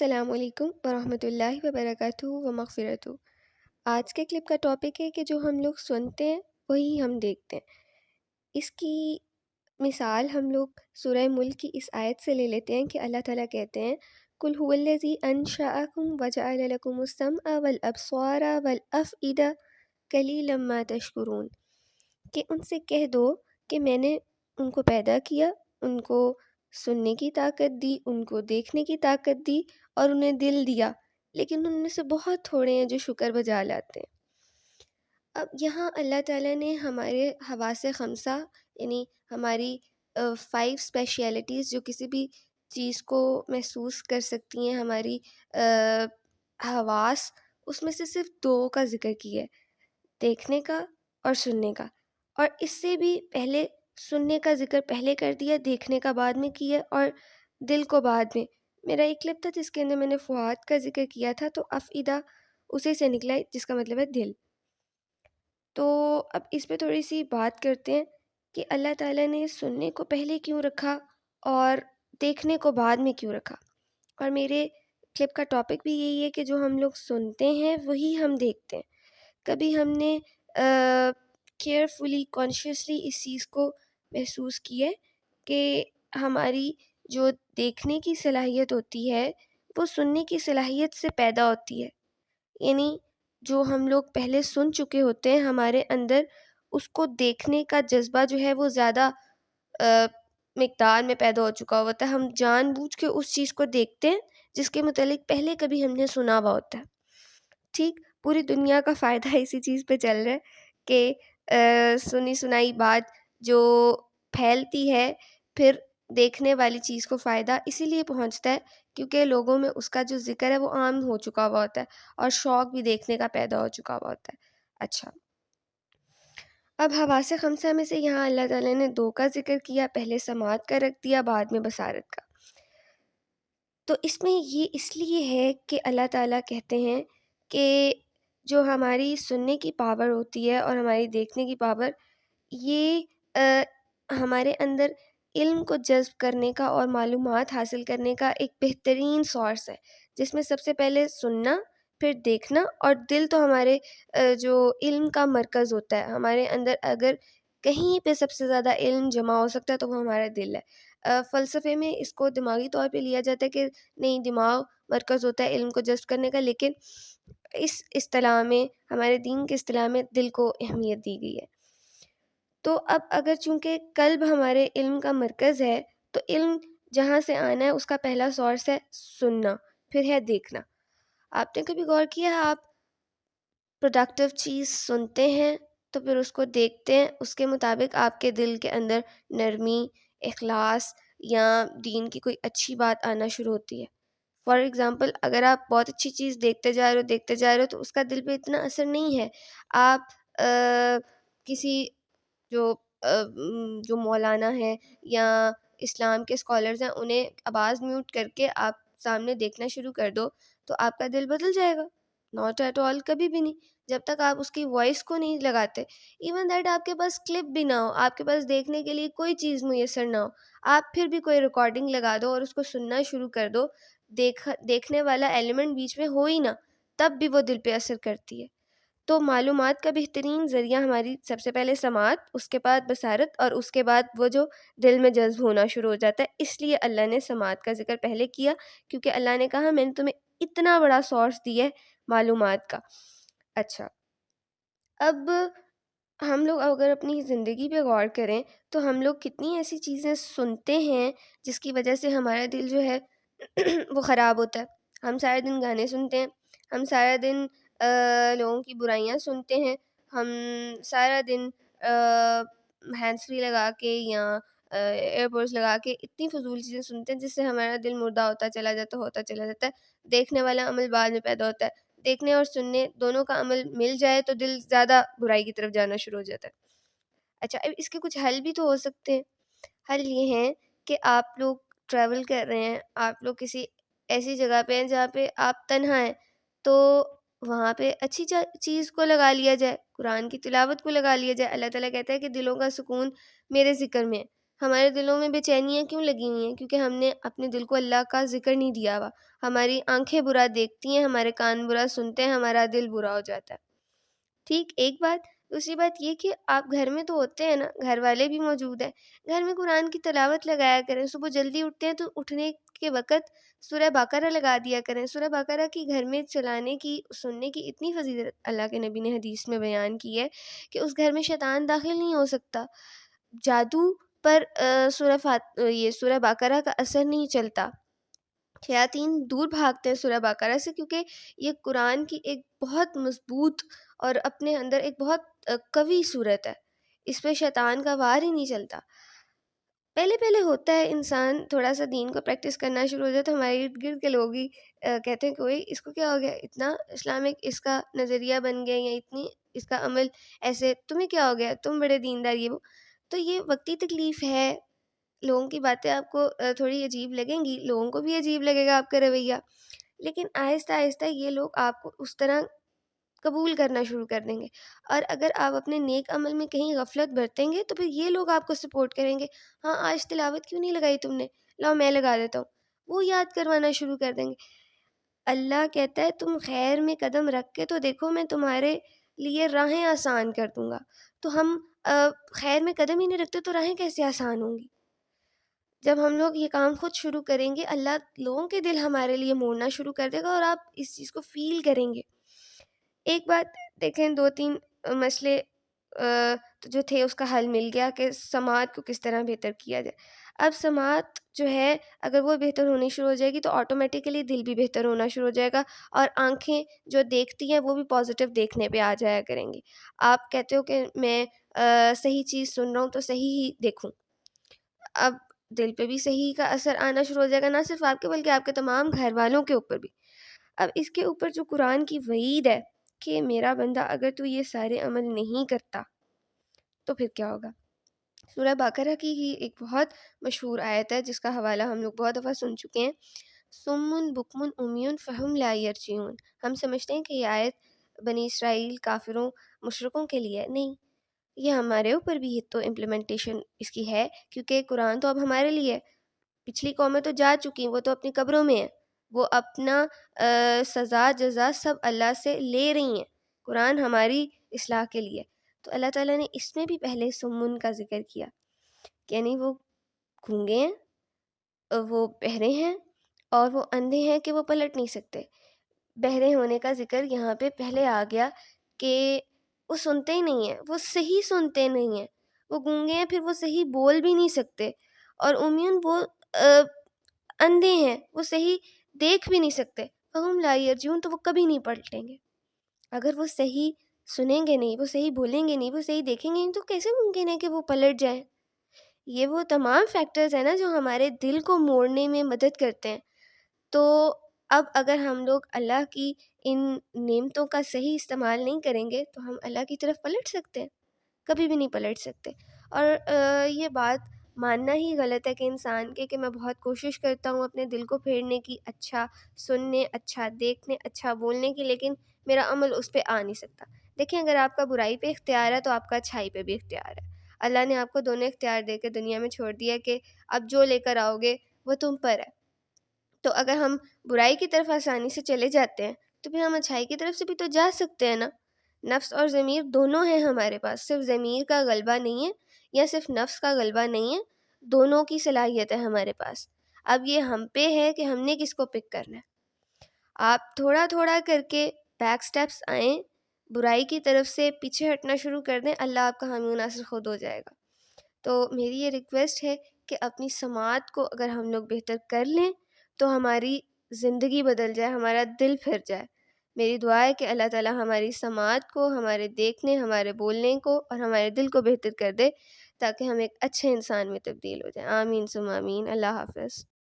السلام علیکم ورحمۃ اللہ وبرکاتہ و مغفرتہ۔ آج کے کلپ کا ٹاپک ہے کہ جو ہم لوگ سنتے ہیں وہی ہم دیکھتے ہیں۔ اس کی مثال ہم لوگ سورہ ملک کی اس آیت سے لے لیتے ہیں کہ اللہ تعالیٰ کہتے ہیں قُلْ هُوَ الَّذِي أَنشَأَكُمْ وَجَعَلَ لَكُمُ السَّمْعَ وَالْأَبْصَارَ وَالْأَفْئِدَةَ قَلِيلًا مَا تَشْكُرُونَ، کہ ان سے کہہ دو کہ میں نے ان کو پیدا کیا، ان کو سننے کی طاقت دی، ان کو دیکھنے کی طاقت دی اور انہیں دل دیا، لیکن ان میں سے بہت تھوڑے ہیں جو شکر بجا لاتے ہیں۔ اب یہاں اللہ تعالیٰ نے ہمارے حواس خمسہ یعنی ہماری 5 اسپیشیلٹیز جو کسی بھی چیز کو محسوس کر سکتی ہیں، ہماری حواس، اس میں سے صرف 2 کا ذکر کیا ہے، دیکھنے کا اور سننے کا، اور اس سے بھی پہلے سننے کا ذکر پہلے کر دیا، دیکھنے کا بعد میں کیا، اور دل کو بعد میں۔ میرا ایک کلپ تھا جس کے اندر میں نے فؤاد کا ذکر کیا تھا، تو افئدہ اسی سے نکلا ہے جس کا مطلب ہے دل۔ تو اب اس پہ تھوڑی سی بات کرتے ہیں کہ اللہ تعالیٰ نے سننے کو پہلے کیوں رکھا اور دیکھنے کو بعد میں کیوں رکھا۔ اور میرے کلپ کا ٹاپک بھی یہی ہے کہ جو ہم لوگ سنتے ہیں وہی ہم دیکھتے ہیں۔ کبھی ہم نے کیئرفلی کانشیسلی اس چیز کو محسوس کیا ہے کہ ہماری جو دیکھنے کی صلاحیت ہوتی ہے وہ سننے کی صلاحیت سے پیدا ہوتی ہے، یعنی جو ہم لوگ پہلے سن چکے ہوتے ہیں ہمارے اندر اس کو دیکھنے کا جذبہ جو ہے وہ زیادہ مقدار میں پیدا ہو چکا ہوتا ہے۔ ہم جان بوجھ کے اس چیز کو دیکھتے ہیں جس کے متعلق پہلے کبھی ہم نے سنا ہوا ہوتا ہے۔ ٹھیک، پوری دنیا کا فائدہ اسی چیز پہ چل رہا ہے کہ سنی سنائی بات جو پھیلتی ہے، پھر دیکھنے والی چیز کو فائدہ اسی لیے پہنچتا ہے کیونکہ لوگوں میں اس کا جو ذکر ہے وہ عام ہو چکا ہوا ہوتا ہے اور شوق بھی دیکھنے کا پیدا ہو چکا ہوا ہوتا ہے۔ اچھا، اب حواس خمسہ میں سے یہاں اللہ تعالیٰ نے 2 کا ذکر کیا، پہلے سماعت کا رکھ دیا، بعد میں بصارت کا۔ تو اس میں یہ اس لیے ہے کہ اللہ تعالیٰ کہتے ہیں کہ جو ہماری سننے کی پاور ہوتی ہے اور ہماری دیکھنے کی پاور، یہ ہمارے اندر علم کو جذب کرنے کا اور معلومات حاصل کرنے کا ایک بہترین سورس ہے، جس میں سب سے پہلے سننا، پھر دیکھنا، اور دل تو ہمارے جو علم کا مرکز ہوتا ہے۔ ہمارے اندر اگر کہیں پہ سب سے زیادہ علم جمع ہو سکتا ہے تو وہ ہمارا دل ہے۔ فلسفے میں اس کو دماغی طور پہ لیا جاتا ہے کہ نہیں، دماغ مرکز ہوتا ہے علم کو جذب کرنے کا، لیکن اس اصطلاح میں، ہمارے دین کے اصطلاح میں، دل کو اہمیت دی گئی ہے۔ تو اب اگر چونکہ قلب ہمارے علم کا مرکز ہے تو علم جہاں سے آنا ہے اس کا پہلا سورس ہے سننا، پھر ہے دیکھنا۔ آپ نے کبھی غور کیا ہے، آپ پروڈکٹیو چیز سنتے ہیں تو پھر اس کو دیکھتے ہیں، اس کے مطابق آپ کے دل کے اندر نرمی، اخلاص یا دین کی کوئی اچھی بات آنا شروع ہوتی ہے۔ فار ایگزامپل، اگر آپ بہت اچھی چیز دیکھتے جا رہے ہو تو اس کا دل پہ اتنا اثر نہیں ہے۔ آپ کسی جو مولانا ہیں یا اسلام کے اسکالرز ہیں انہیں آواز میوٹ کر کے آپ سامنے دیکھنا شروع کر دو تو آپ کا دل بدل جائے گا؟ ناٹ ایٹ آل، کبھی بھی نہیں، جب تک آپ اس کی وائس کو نہیں لگاتے۔ ایون دیٹ آپ کے پاس کلپ بھی نہ ہو، آپ کے پاس دیکھنے کے لیے کوئی چیز میسر نہ ہو، آپ پھر بھی کوئی ریکارڈنگ لگا دو اور اس کو سننا شروع کر دو، دیکھنے والا ایلیمنٹ بیچ میں ہو ہی نہ، تب بھی وہ دل پہ اثر کرتی ہے۔ تو معلومات کا بہترین ذریعہ ہماری سب سے پہلے سماعت، اس کے بعد بصارت، اور اس کے بعد وہ جو دل میں جذب ہونا شروع ہو جاتا ہے۔ اس لیے اللہ نے سماعت کا ذکر پہلے کیا، کیونکہ اللہ نے کہا میں نے تمہیں اتنا بڑا سورس دیا ہے معلومات کا۔ اچھا، اب ہم لوگ اگر اپنی زندگی پہ غور کریں تو ہم لوگ کتنی ایسی چیزیں سنتے ہیں جس کی وجہ سے ہمارا دل جو ہے وہ خراب ہوتا ہے۔ ہم سارے دن گانے سنتے ہیں، ہم سارا دن لوگوں کی برائیاں سنتے ہیں، ہم سارا دن ہینڈ فری لگا کے یا ایئر پوڈس لگا کے اتنی فضول چیزیں سنتے ہیں جس سے ہمارا دل مردہ ہوتا چلا جاتا ہے۔ دیکھنے والا عمل بعد میں پیدا ہوتا ہے، دیکھنے اور سننے دونوں کا عمل مل جائے تو دل زیادہ برائی کی طرف جانا شروع ہو جاتا ہے۔ اچھا، اب اس کے کچھ حل بھی تو ہو سکتے ہیں۔ حل یہ ہے کہ آپ لوگ ٹریول کر رہے ہیں، آپ لوگ کسی ایسی جگہ پہ ہیں جہاں پہ آپ تنہا ہیں، تو وہاں پہ اچھی چیز کو لگا لیا جائے، قرآن کی تلاوت کو لگا لیا جائے۔ اللہ تعالیٰ کہتا ہے کہ دلوں کا سکون میرے ذکر میں ہے۔ ہمارے دلوں میں بے چینیاں کیوں لگی ہوئی ہیں؟ کیونکہ ہم نے اپنے دل کو اللہ کا ذکر نہیں دیا ہوا. ہماری آنکھیں برا دیکھتی ہیں، ہمارے کان برا سنتے ہیں، ہمارا دل برا ہو جاتا ہے. ٹھیک، ایک بات. دوسری بات یہ کہ آپ گھر میں تو ہوتے ہیں نا، گھر والے بھی موجود ہیں، گھر میں قرآن کی تلاوت لگایا کریں. صبح جلدی اٹھتے ہیں تو اٹھنے کے وقت سورہ بقرہ لگا دیا کریں. سورہ بقرہ کی گھر میں چلانے کی، سننے کی اتنی فضیلت اللہ کے نبی نے حدیث میں بیان کی ہے کہ اس گھر میں شیطان داخل نہیں ہو سکتا. جادو پر یہ سورہ بقرہ کا اثر نہیں چلتا. شیاطین دور بھاگتے ہیں سورہ بقرہ سے، کیونکہ یہ قرآن کی ایک بہت مضبوط اور اپنے اندر ایک بہت قوی صورت ہے. اس پہ شیطان کا وار ہی نہیں چلتا. پہلے پہلے ہوتا ہے انسان تھوڑا سا دین کو پریکٹس کرنا شروع ہو جائے تو ہمارے ارد گرد کے لوگ ہی کہتے ہیں کہ وہی اس کو کیا ہو گیا، اتنا اسلامک اس کا نظریہ بن گیا، یا اتنی اس کا عمل ایسے، تمہیں کیا ہو گیا، تم بڑے دیندار یہ وہ. تو یہ وقتی تکلیف ہے. لوگوں کی باتیں آپ کو تھوڑی عجیب لگیں گی، لوگوں کو بھی عجیب لگے گا آپ کا رویہ، لیکن آہستہ آہستہ یہ لوگ آپ کو اس طرح قبول کرنا شروع کر دیں گے. اور اگر آپ اپنے نیک عمل میں کہیں غفلت برتیں گے تو پھر یہ لوگ آپ کو سپورٹ کریں گے. ہاں آج تلاوت کیوں نہیں لگائی تم نے، لاؤ میں لگا دیتا ہوں. وہ یاد کروانا شروع کر دیں گے. اللہ کہتا ہے تم خیر میں قدم رکھ کے تو دیکھو، میں تمہارے لیے راہیں آسان کر دوں گا. تو ہم خیر میں قدم ہی نہیں رکھتے تو راہیں کیسے آسان ہوں گی؟ جب ہم لوگ یہ کام خود شروع کریں گے، اللہ لوگوں کے دل ہمارے لیے موڑنا شروع کر دے گا اور آپ اس چیز کو فیل کریں گے. ایک بات دیکھیں، 2-3 مسئلے جو تھے اس کا حل مل گیا کہ سماعت کو کس طرح بہتر کیا جائے. اب سماعت جو ہے اگر وہ بہتر ہونی شروع ہو جائے گی تو آٹومیٹیکلی دل بھی بہتر ہونا شروع ہو جائے گا، اور آنکھیں جو دیکھتی ہیں وہ بھی پازیٹیو دیکھنے پہ آ جایا کریں گی. آپ کہتے ہو کہ میں صحیح چیز سن رہا ہوں تو صحیح ہی دیکھوں. اب دل پہ بھی صحیح کا اثر آنا شروع ہو جائے گا، نہ صرف آپ کے بلکہ آپ کے تمام گھر والوں کے اوپر بھی. اب اس کے اوپر جو قرآن کی وعید ہے کہ میرا بندہ اگر تو یہ سارے عمل نہیں کرتا تو پھر کیا ہوگا. سورہ بقرہ کی ہی ایک بہت مشہور آیت ہے جس کا حوالہ ہم لوگ بہت دفعہ سن چکے ہیں، سم بکم امی فہم لا یرجعون. ہم سمجھتے ہیں کہ یہ آیت بنی اسرائیل، کافروں، مشرکوں کے لیے نہیں، یہ ہمارے اوپر بھی تو امپلیمنٹیشن اس کی ہے، کیونکہ قرآن تو اب ہمارے لیے. پچھلی قومیں تو جا چکی ہیں، وہ تو اپنی قبروں میں ہیں، وہ اپنا سزا جزا سب اللہ سے لے رہی ہیں. قرآن ہماری اصلاح کے لیے. تو اللہ تعالیٰ نے اس میں بھی پہلے سمن کا ذکر کیا، یعنی وہ گونگے ہیں، وہ بہرے ہیں، اور وہ اندھے ہیں کہ وہ پلٹ نہیں سکتے. بہرے ہونے کا ذکر یہاں پہ پہلے آ گیا کہ وہ سنتے ہی نہیں ہیں، وہ صحیح سنتے نہیں ہیں. وہ گونگے ہیں پھر وہ صحیح بول بھی نہیں سکتے، اور امیون وہ اندھے ہیں، وہ صحیح دیکھ بھی نہیں سکتے. فہم لا یرجعون، تو وہ کبھی نہیں پلٹیں گے. اگر وہ صحیح سنیں گے نہیں، وہ صحیح بولیں گے نہیں، وہ صحیح دیکھیں گے نہیں، تو کیسے ممکن ہے کہ وہ پلٹ جائیں؟ یہ وہ تمام فیکٹرز ہیں نا جو ہمارے دل کو موڑنے میں مدد کرتے ہیں. تو اب اگر ہم لوگ اللہ کی ان نعمتوں کا صحیح استعمال نہیں کریں گے تو ہم اللہ کی طرف پلٹ سکتے ہیں؟ کبھی بھی نہیں پلٹ سکتے. اور یہ بات ماننا ہی غلط ہے کہ انسان کے، کہ میں بہت کوشش کرتا ہوں اپنے دل کو پھیرنے کی، اچھا سننے، اچھا دیکھنے، اچھا بولنے کی، لیکن میرا عمل اس پہ آ نہیں سکتا. دیکھیں، اگر آپ کا برائی پہ اختیار ہے تو آپ کا اچھائی پہ بھی اختیار ہے. اللہ نے آپ کو دونوں اختیار دے کے دنیا میں چھوڑ دیا کہ اب جو لے کر آؤ گے وہ تم پر ہے. تو اگر ہم برائی کی طرف آسانی سے چلے جاتے ہیں تو پھر ہم اچھائی کی طرف سے بھی تو جا سکتے ہیں نا. نفس اور ضمیر دونوں ہیں ہمارے پاس، صرف ضمیر کا غلبہ نہیں ہے یا صرف نفس کا غلبہ نہیں ہے، دونوں کی صلاحیت ہے ہمارے پاس. اب یہ ہم پہ ہے کہ ہم نے کس کو پک کرنا ہے. آپ تھوڑا تھوڑا کر کے بیک سٹیپس آئیں، برائی کی طرف سے پیچھے ہٹنا شروع کر دیں، اللہ آپ کا حامی و ناصر خود ہو جائے گا. تو میری یہ ریکویسٹ ہے کہ اپنی سماعت کو اگر ہم لوگ بہتر کر لیں تو ہماری زندگی بدل جائے، ہمارا دل پھر جائے. میری دعا ہے کہ اللہ تعالیٰ ہماری سماعت کو، ہمارے دیکھنے، ہمارے بولنے کو اور ہمارے دل کو بہتر کر دے تاکہ ہم ایک اچھے انسان میں تبدیل ہو جائیں. آمین ثم آمین. اللہ حافظ.